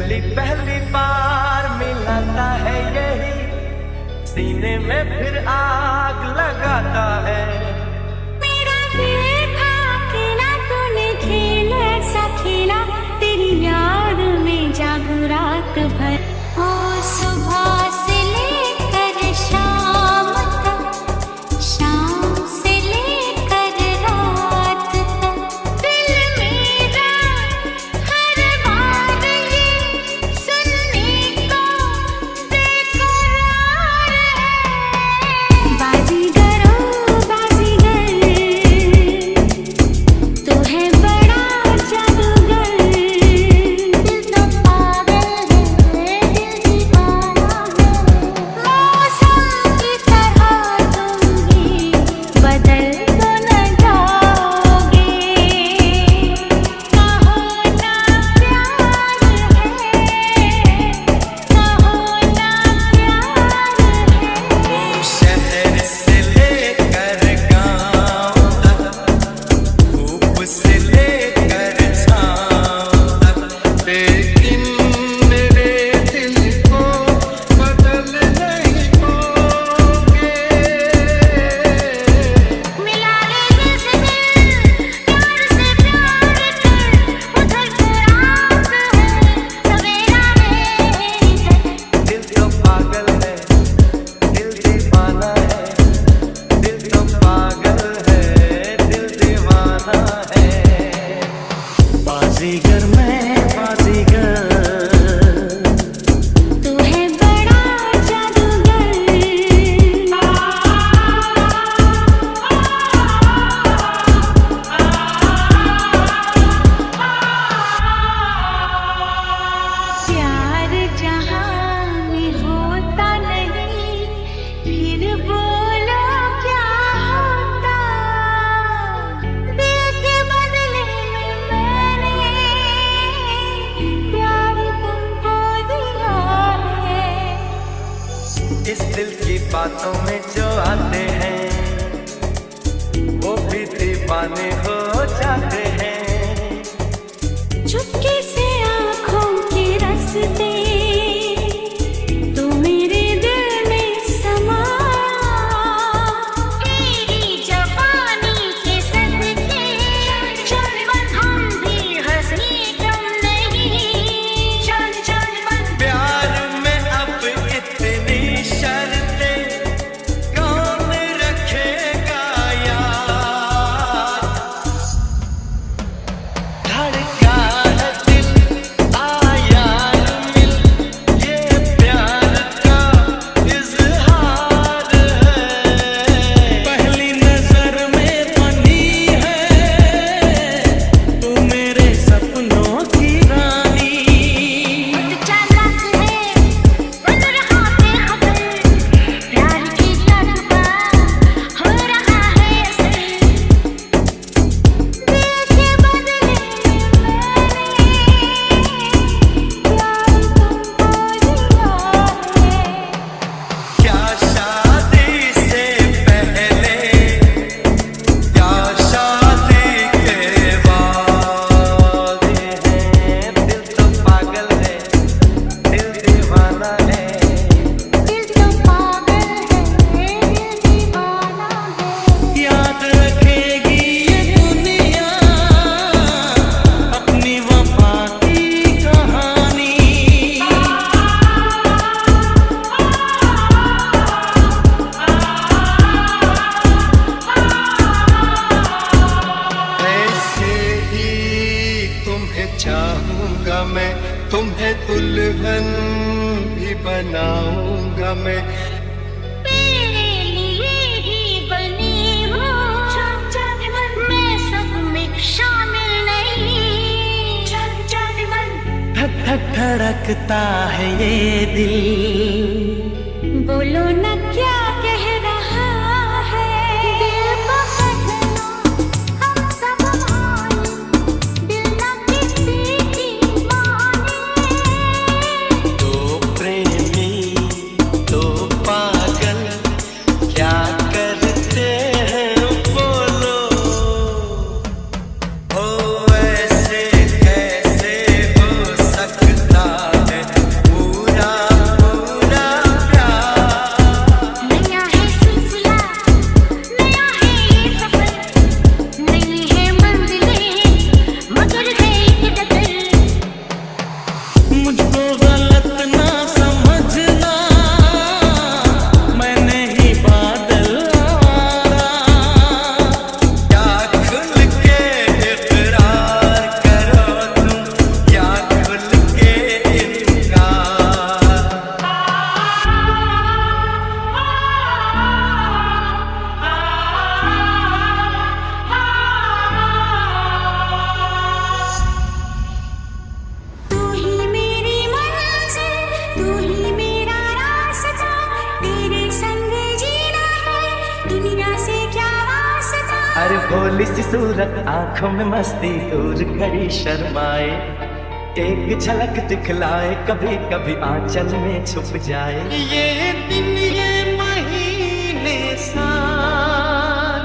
पहली पहली बार मिलाता है यही, सीने में फिर आग लगाता है। मेरा दिल था खेला तूने खेल ऐसा खेला, तेरी याद में जागू रात भर। ओ सुबह से लेकर शाम तक, शाम से लेकर रात तक, दिल मेरा हर बार ये सुनने को बेकरार है। बाजीगरो बाजीगर, तू है बड़ा जादूगर। दिल तो पागल है, दिल दीवाना है। मौसम की तरह तुम भी बदल तो न जाओगे। कहो ना प्यार है, कहो ना प्यार है। शहर से लेकर गाँव तक, धूप से लेकर छाँव तक, लेकिन मेरे दिल को बदल नहीं पाओगे। मिला ले दिल से दिल, प्यार से प्यार कर, उधर को रात है, सवेरा है इधर। दिल तो पागल है, दिल दीवाना है। दिल तो पागल है, दिल दीवाना है। बाजीगर मैं बाजीगर, तू है बड़ा जादूगर। प्यार जहाँ में होता नहीं, फिर बोलो क्या होता। दिल के बदले में मैंने प्यार तुमको दिया है। इस दिल की बातों में जो आते हैं, वो भी दीवाने हो जाते हैं। चुपके से आँखों के रास्ते, तू मेरे दिल में समाया। तेरी जवानी के सदके, चल बन हम भी हंसी कम नहीं। चल चल बन प्यार में अब इतनी शर्तें कौन रखेगा याद। धड़का है दिल आया मिल, ये प्यार का इजहार है। पहली नजर में बनी है तू मेरे सपनों की रानी। चालाक है, बन रहा बेखबर, प्यार की तरफ हो रहा है असर। दिल के बदले में मैंने प्यार तुमको दिया है। क्या शादी से पहले, क्या शादी के बाद हैं। दिल तो पागल है, दिल दीवाना है। दिल तो पागल है, दिल दीवाना है। याद रखेगी ये दुनिया अपनी वफा की कहानी। ऐसे ही तुम्हें चाहूंगा मैं, तुम्हें दुल्हन भी बनाऊंगा मैं। तेरे लिए ही बनी हूँ, मैं सब में शामिल नहीं। चल चल बन धक धक धड़कता है ये दिल, बोलो न क्या कह रहा है। दिल को कहना हम सब माने, दिल न किसी की माने। तो प्रेमी तो पागल, क्या करते हैं बोलो। हो ऐसे कैसे हो सकता यार भोली सी सूरत, आंखों में मस्ती, दूर खड़ी शर्माए, एक झलक दिखलाए, कभी कभी आंचल में छुप जाए। ये दिन ये महीने साल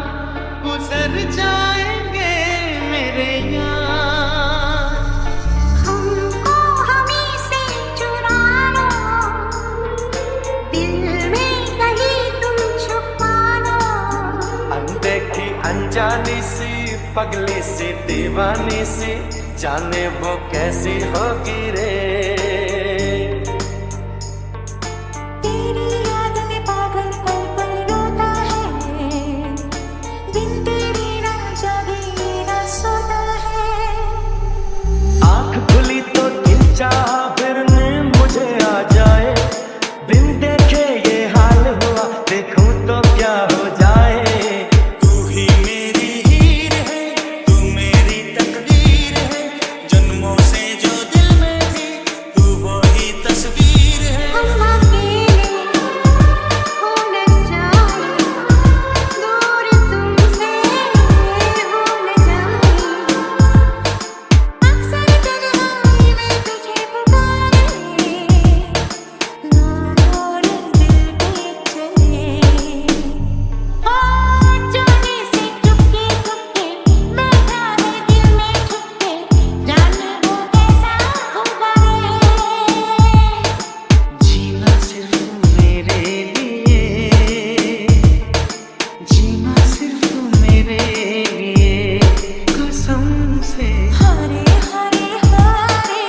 गुजर जाएंगे मेरे यार। हमको हमी से चुरा लो, दिल में कहीं तुम छुपा लो। अनदेखी अनजानी सी, पगली सी, दीवानी सी, जाने वो कैसी होगी रे। तेरी याद में पागल पल पल रोता है, बिन तेरे ना जागे ना सोता है। आँख खुली तो दिल चाहा फिर नींद मुझे आ जाए, बिन देखे ये हाल हुआ, देखूं तो क्या हो जाए। तू ही मेरी हीर है, तू मेरी तकदीर है, जन्मों से जो दिल में थी तू वो ही तस्वीर है। हम अकेले हो न जाए, दूर तुमसे हो न जाए। अक्सर तन्हाई में तुझे पुकारे, ना छोड़ दिल के चले। जाने से चुपके चुपके बैठा है दिल में छुपके, जाने वो कैसा होगा रे। जीना सिर्फ मेरे लिए, जीना सिर्फ मेरे लिए, कसम से। हरे हरे हरे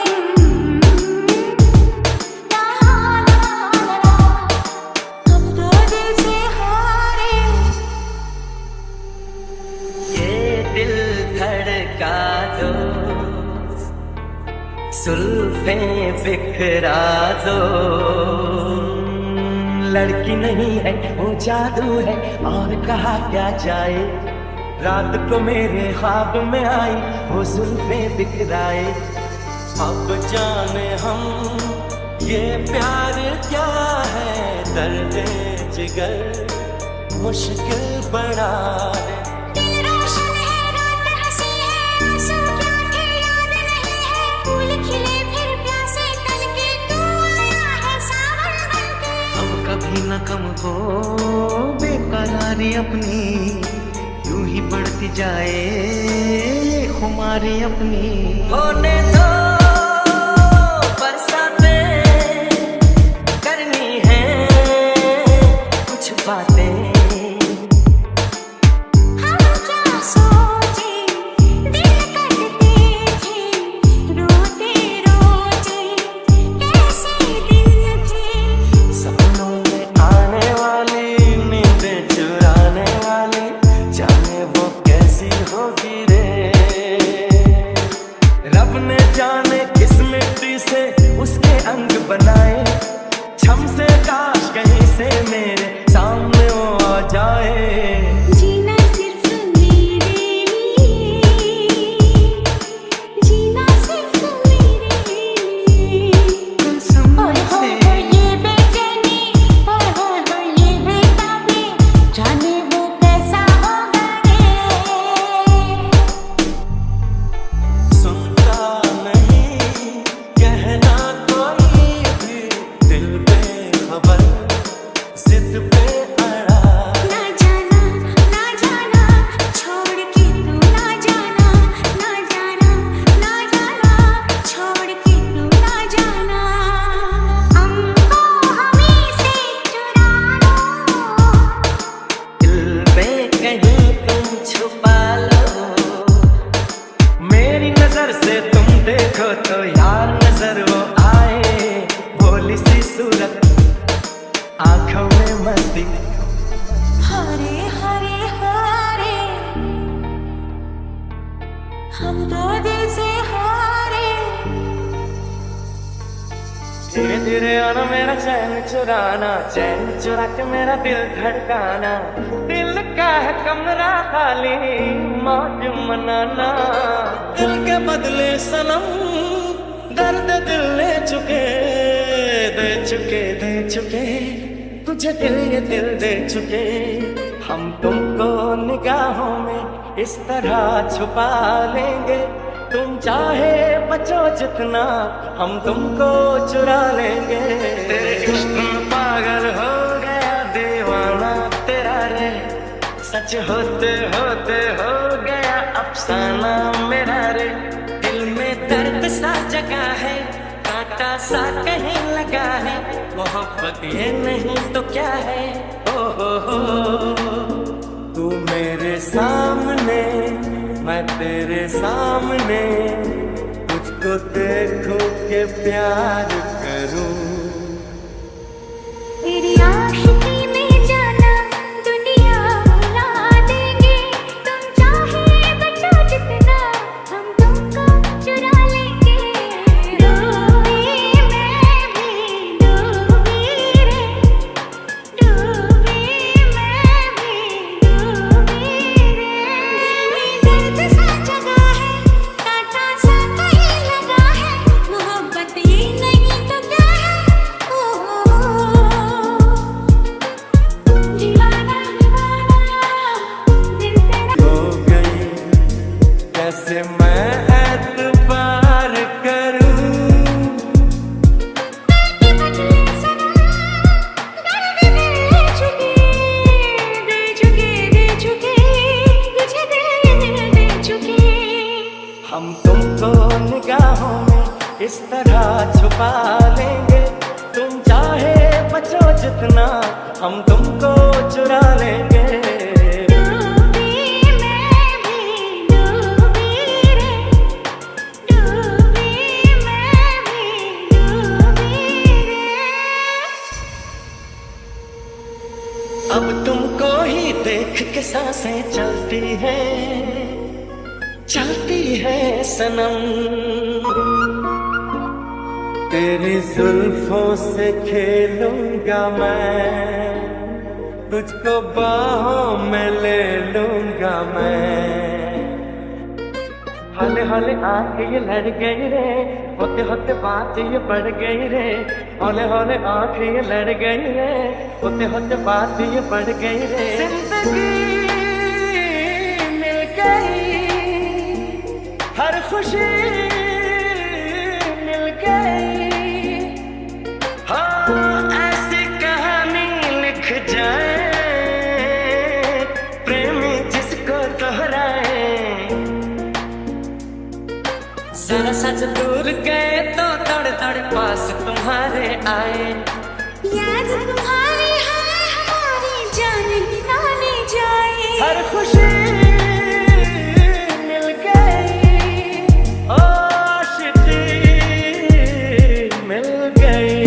ला ला ला, हम तो दिल से हारे। ये दिल धड़का दो, सुल्फे बिखरा दो। लड़की नहीं है वो जादू है, और कहा क्या जाए। रात को मेरे ख्वाब में आई वो जुल्फे बिखराए। अब जाने हम ये प्यार क्या है, दर्द जिगर मुश्किल बड़ा है। दिल रोशन है, रात हंसी है, आंसू क्या थे याद नहीं है। फूल खिले फिर प्यासे तन के, तू आया है सावन बनके। अब कभी न कम हो बेकरारी अपनी, यूं ही बढ़ती जाए खुमारी अपनी। होने दो बरसातें, करनी है कुछ बातें। हम क्या सोचे, दिल करते थे, रोते रोते कैसे दिन थे। सपनों में आने वाली, नींदें चुराने वाली, जाने वो कैसी होगी रे। रब ने जाने किस मिट्टी से उसके अंग बनाए, छम से काश कहीं से मेरे सामने वो आ जाए। जीना सिर्फ मेरे लिए, जीना सिर्फ मेरे लिए। कसम ओए से। होए होए ये बेचैनी, ओए होए होए ये बेताबी, जाने वो कैसा होगा रे। सुनता नहीं कहना कोई भी, दिल पे खबर, जिद पे अड़ा। ना जाना छोड़ के तू ना जाना, ना जाना ना जाना, छोड़ के तू ना जाना। हमको हमी से चुरा लो, दिल में कहीं तुम छुपा लो। मेरी नजर से तुम देखो तो यार नजर वो आए, भोली सी सूरत, आंखों में मस्ती। हरे हरे हरे, हम तो दिल से हारे। धीरे धीरे आना मेरा चैन चुराना, चैन चुरा के मेरा दिल धड़काना। दिल का है कमरा खाली, मौज मनाना। दिल के बदले सनम दर्द दिल ले चुके, दे चुके तुझे दिल ये दिल दे चुके। हम तुमको निगाहों में इस तरह छुपा लेंगे। तुम चाहे बचो जितना, हम तुमको चुरा लेंगे। तेरे इश्क में पागल हो गया दीवाना तेरा रे, सच होते होते हो गया अफसाना मेरा रे। दिल में दर्द सा जगा है, कांटा सा कहीं लगा है, मोहब्बत ये नहीं तो क्या है। ओ हो तू मेरे सामने, मैं तेरे सामने, तुझको देखूं के प्यार करूं। तेरी आशिकी में जाना दुनिया भुला देंगे। तुम चाहे बचो जितना, हम तुमको चुरा लेंगे। डूबी मैं भी डूबी रे, डूबी मैं भी डूबी रे। दर्द सा जगा है, कांटा सा कहीं लगा है, मोहब्बत ये नहीं तो क्या है। दीवाना दीवाना दिल तेरा हो गई कैसे मैं एतबार करूं। के बदले सनम दर्द दे चुके, दे चुके, दे चुके, तुझे दिल दे चुके। हम तुमको निगाहों में इस तरह छुपा लेंगे। तुम चाहे बचो जितना, हम तुमको चुरा लेंगे। डूबी मैं भी डूबी रे, डूबी मैं भी डूबी रे। अब तुमको ही देख के सांसें चलती है सनम। तेरी जुल्फों से खेलूंगा मैं, तुझको बाहों में ले लूंगा मैं। हले हले आंख ये लड़ गई रे, होते होते बात ये बढ़ गई रे। हले हले आंख ये लड़ गई रे, होते होते बात ये बढ़ गई रे। जिंदगी मिल गई, हर खुशी मिल गई। हाँ ऐसी कहानी लिख जाए, प्रेमी जिसको दोहराए। जरा सच दूर गए तो तड़ तड़ पास तुम्हारे आए। याद तुम्हारी है हमारी जान ही ना ले जाए। हर खुशी मिल गई, आशिकी मिल गई।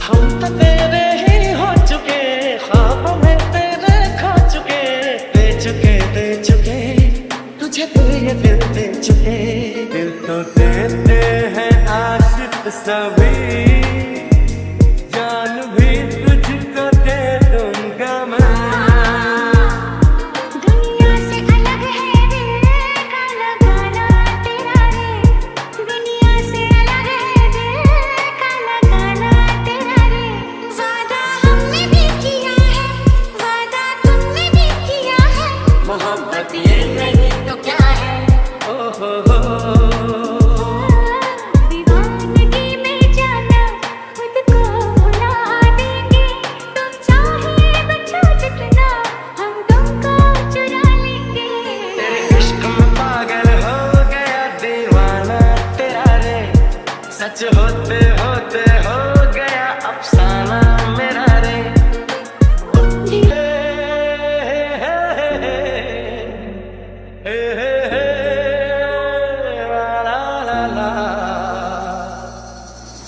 हम तो तेरे ही हो चुके, ख्वाबों में तेरे खो चुके। दे चुके, दे चुके, तुझे दिल ये दिल दे चुके। दिल तो देते हैं आशिक सभी, जान भी तुझको दे दूंगा मैं। दुनिया से अलग है दिल का लगाना तेरा रे, दुनिया से अलग है दिल का लगाना तेरा रे। वादा हमने भी किया है, वादा तुमने भी किया है, मोहब्बत ये नहीं तो क्या है। ओ हो दीवानगी में जाना खुद को भुला देंगे। तुम चाहे बचो जितना, हम तुमको चुरा लेंगे। तेरे इश्क में पागल हो गया दीवाना तेरा रे, सच होते होते हो गया अफसाना मेरा रे।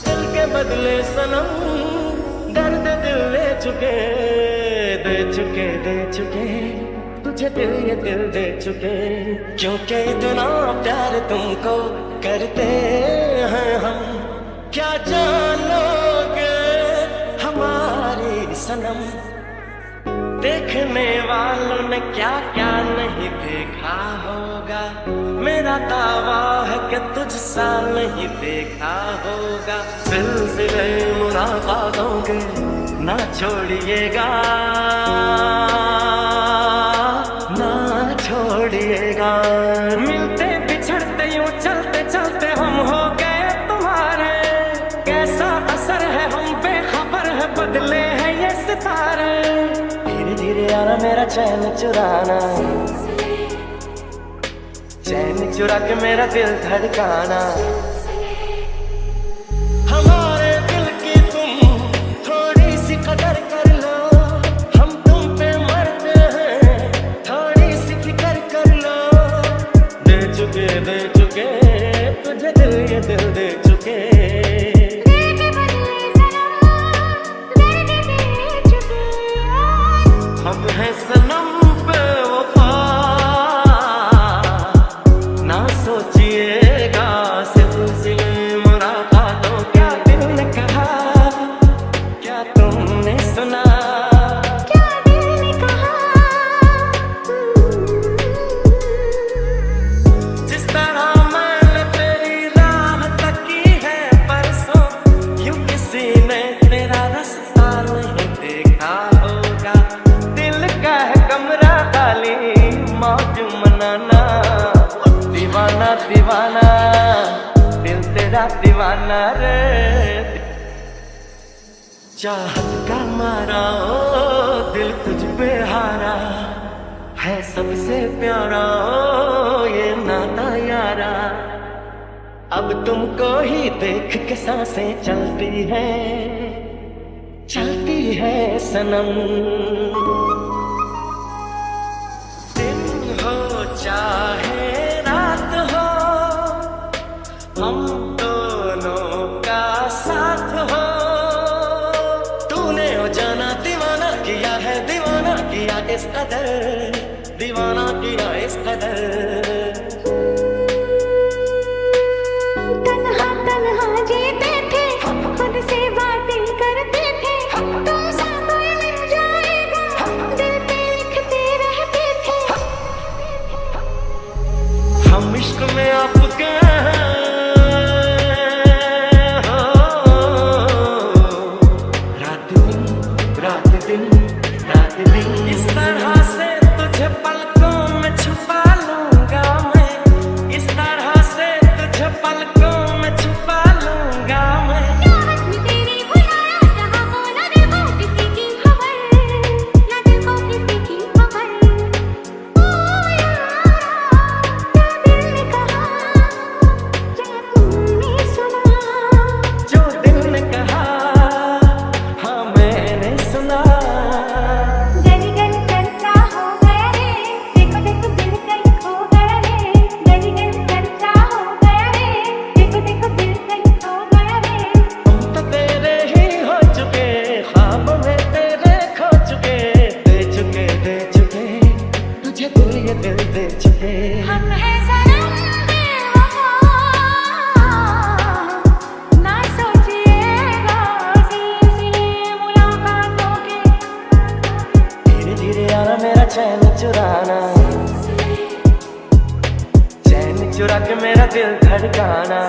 दिल के बदले सनम दर्द दिल ले चुके, दे चुके, दे चुके, तुझे दिल ये दिल दे चुके। क्योंकि इतना प्यार तुमको करते हैं हम, क्या जानोगे हमारी सनम। देखने वालों ने क्या क्या नहीं देखा होगा, मेरा दावा है कि तुझसा नहीं देखा होगा। सिलसिले मुलाकातों के ना छोड़िएगा, ना आना मेरा चैन चुराना, चैन चुरा के मेरा दिल धड़काना। हमारे दिल की तुम थोड़ी सी कदर कर लो, हम तुम पे मरते हैं, थोड़ी सी फिक्र कर लो। दे चुके तुझे दिल, ये दिल दे चुके। हम हैं सनम पे वफा, ना सोचिएगा सिलसिले मुलाकातों। क्या दिल ने कहा, क्या तुमने सुना, क्या दिल ने कहा। जिस तरह मैंने तेरी राह तकी है परसों, यूं किसी ने तेरा रास्ता नहीं देखा होगा। दिल का है कमरा खाली, मौज मनाना। दीवाना दीवाना दिल तेरा दीवाना रे। चाहत का मारा ओ दिल तुझ पे हारा, है सबसे प्यारा ओ ये नाता यारा। अब तुमको ही देख के सांसें चलती है सनम। दिन हो चाहे रात हो, हम दोनों का साथ हो। तूने ओ जाना दीवाना किया है, दीवाना किया इस कदर, दीवाना किया इस कदर। तन्हा तन्हा जीते थे, खुद से बातें करते थे। तुमसे कोई मिल जाएगा, दिल पे लिखते रहते थे। हम इश्क में आपके हो, रात दिन रात दिन रात दिन। इस तरह से तुझे पलकों में छुपा लूंगा मैं, इस तरह से तुझे पलकों में छुपा लूंगा मैं। चाहत में तेरी बुलाया, जहाँ को न देखो किसी की खबर, न देखो किसी की खबर। ओ यारा, क्या दिल ने कहा, क्या तुमने सुना। जो दिल ने कहा, हाँ मैंने सुना। गली गली चलता हो गया रे, देखो देखो दिल कहीं खो गया रे। गली गली चलता हो गया रे, देखो देखो दिल कहीं खो गया रे। हम तो तेरे ही हो चुके, ख्वाब में तेरे खो चुके। दे चुके तुझे दिल, ये दिल दे चुके। हम हैं सनम बेवफा, ना सोचिएगा सिलसिले मुलाकातों के। धीरे धीरे आना मेरा चैन चुराना, चैन चुरा के मेरा दिल धड़काना।